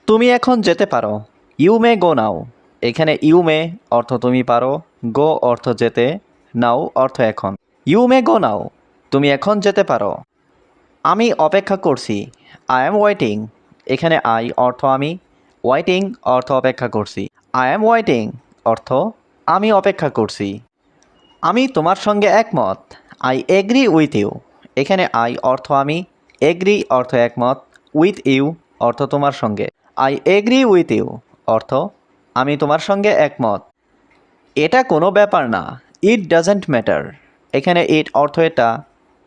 তুমি এখন যেতে পারো। ইউ মে গো নাও। এখানে ইউ মে অর্থ তুমি পারো, গো অর্থ যেতে, নাও অর্থ এখন। ইউ মে গো নাও। তুমি এখন যেতে পারো। আমি অপেক্ষা করছি। I am waiting. এখানে আই অর্থ আমি, ওয়েটিং অর্থ অপেক্ষা করছি। আই অ্যাম ওয়েটিং অর্থ আমি অপেক্ষা করছি। আমি তোমার সঙ্গে একমত। I agree with you. এখানে আই অর্থ আমি, এগ্রি অর্থ একমত, উইথ ইউ অর্থ তোমার সঙ্গে। আই এগ্রি উইথ ইউ অর্থ আমি তোমার সঙ্গে একমত। এটা কোনো ব্যাপার না। It doesn't matter. এখানে ইট অর্থ এটা,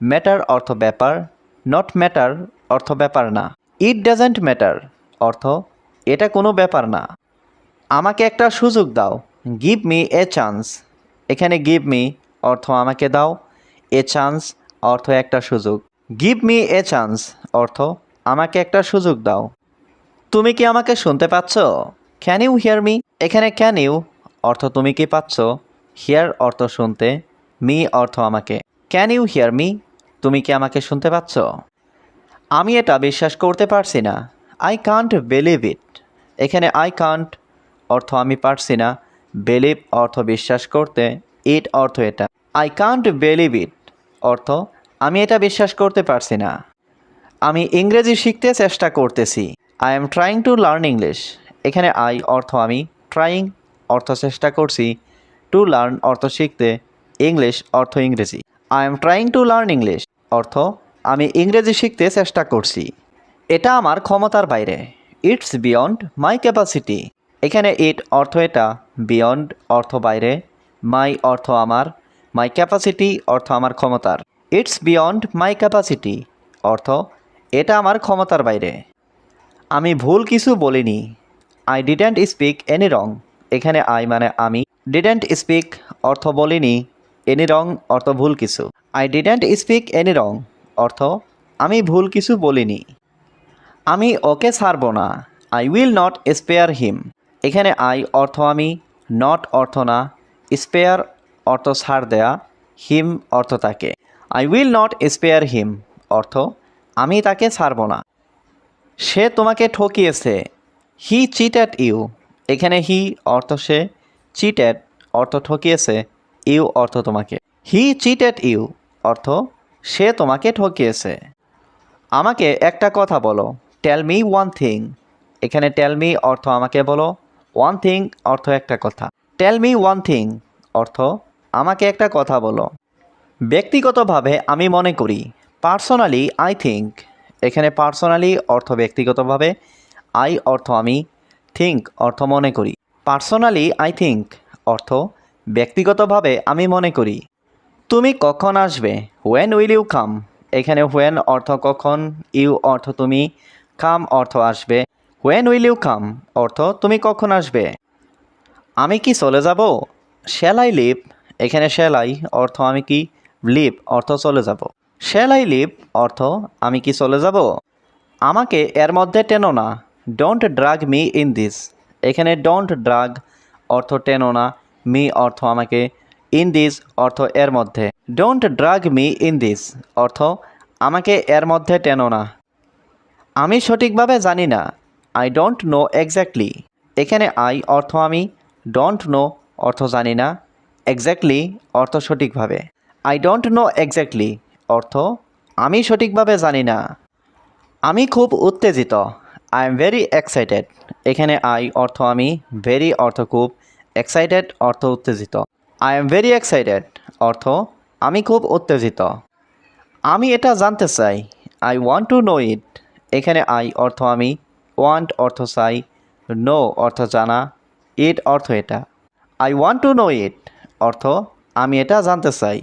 ম্যাটার অর্থ ব্যাপার, নট ম্যাটার অর্থ ব্যাপার না। ইট ডাজেন্ট ম্যাটার অর্থ এটা কোনো ব্যাপার না। আমাকে একটা সুযোগ দাও। Give me a chance. এখানে গিভ মি অর্থ আমাকে দাও, এ চান্স অর্থ একটা সুযোগ। গিভ মি এ চান্স অর্থ আমাকে একটা সুযোগ দাও। তুমি কি আমাকে শুনতে পাচ্ছ? Can you hear me? এখানে ক্যান ইউ অর্থ তুমি কি পাচ্ছ, হিয়ার অর্থ শুনতে, মি অর্থ আমাকে। Can you hear me? তুমি কি আমাকে শুনতে পাচ্ছ? আমি এটা বিশ্বাস করতে পারছি না। I can't believe it. এখানে আই কান্ট অর্থ আমি পারছি না, বিলিভ অর্থ বিশ্বাস করতে, ইট অর্থ এটা। আই কান্ট বিলিভ ইট অর্থ আমি এটা বিশ্বাস করতে পারছি না। আমি ইংরেজি শিখতে চেষ্টা করতেছি। I am trying to learn English. এখানে আই অর্থ আমি, ট্রাইং অর্থ চেষ্টা করছি, টু লার্ন অর্থ শিখতে, ইংলিশ অর্থ ইংরেজি। I am trying to learn English অর্থ আমি ইংরেজি শিখতে চেষ্টা করছি। এটা আমার ক্ষমতার বাইরে। It's beyond my capacity. এখানে ইট অর্থ এটা, বিয়ন্ড অর্থ বাইরে, মাই অর্থ আমার, মাই ক্যাপাসিটি অর্থ আমার ক্ষমতার। ইটস বিয়ন্ড মাই ক্যাপাসিটি অর্থ এটা আমার ক্ষমতার বাইরে। আমি ভুল কিছু বলিনি। I didn't speak any wrong. এখানে আই মানে আমি, ডিডেন্ট স্পিক অর্থ বলিনি, এনি রং অর্থ ভুল কিছু। I didn't speak any wrong অর্থ আমি ভুল কিছু বলিনি। আমি ওকে ছাড়ব না। আই উইল নট স্পেয়ার হিম। এখানে আই অর্থ আমি, নট অর্থ না, স্পেয়ার অর্থ ছাড় দেয়া, হিম অর্থ তাকে। আই উইল নট স্পেয়ার হিম অর্থ আমি তাকে ছাড়ব না। সে তোমাকে ঠকিয়েছে। হি চিটেড ইউ। এখানে হি অর্থ সে, চিটেড অর্থ ঠকিয়েছে, ইউ অর্থ তোমাকে। হি চিটেড ইউ অর্থ সে তোমাকে ঠকিয়েছে। আমাকে একটা কথা বলো। Tell me one thing. এখানে টেল মি অর্থ আমাকে বলো, ওয়ান থিং অর্থ একটা কথা। টেল মি ওয়ান থিং অর্থ আমাকে একটা কথা বলো। ব্যক্তিগতভাবে আমি মনে করি। Personally I think. এখানে পার্সোনালি অর্থ ব্যক্তিগতভাবে, আই অর্থ আমি, থিঙ্ক অর্থ মনে করি। পার্সোনালি আই থিঙ্ক অর্থ ব্যক্তিগতভাবে আমি মনে করি। তুমি কখন আসবে? When will you come. এখানে হোয়েন অর্থ কখন, ইউ অর্থ তুমি, কাম অর্থ আসবে। হোয়েন উইল ইউ কাম অর্থ তুমি কখন আসবে। আমি কি চলে যাব? Shall I leave. এখানে শ্যাল আই অর্থ আমি কি, লিভ অর্থ চলে যাব। শ্যাল আই লিভ অর্থ আমি কি চলে যাব। আমাকে এর মধ্যে টেনো না। Don't drug me in this. এখানে ডোন্ট ড্রাগ অর্থ টেনো না, মি অর্থ আমাকে, ইন দিস অর্থ এর মধ্যে। Don't drug me in this অর্থ আমাকে এর মধ্যে টেনো না। আমি সঠিকভাবে জানি না। I don't know exactly. এখানে আই অর্থ আমি, ডোন্ট নো অর্থ জানি না, এক্স্যাক্টলি অর্থ সঠিকভাবে। আই ডোন্ট নো এক্স্যাক্টলি অর্থ আমি সঠিকভাবে জানি না। আমি খুব উত্তেজিত। I am very excited. এখানে আই অর্থ আমি, ভেরি অর্থ খুব, এক্সাইটেড অর্থ উত্তেজিত। আই এম ভেরি এক্সাইটেড অর্থ আমি খুব উত্তেজিত। আমি এটা জানতে চাই। আই ওয়ান্ট টু নো ইট। এখানে আই অর্থ আমি, ওয়ান্ট অর্থ চাই, নো অর্থ জানা, ইট অর্থ এটা। আই ওয়ান্ট টু নো ইট অর্থ আমি এটা জানতে চাই।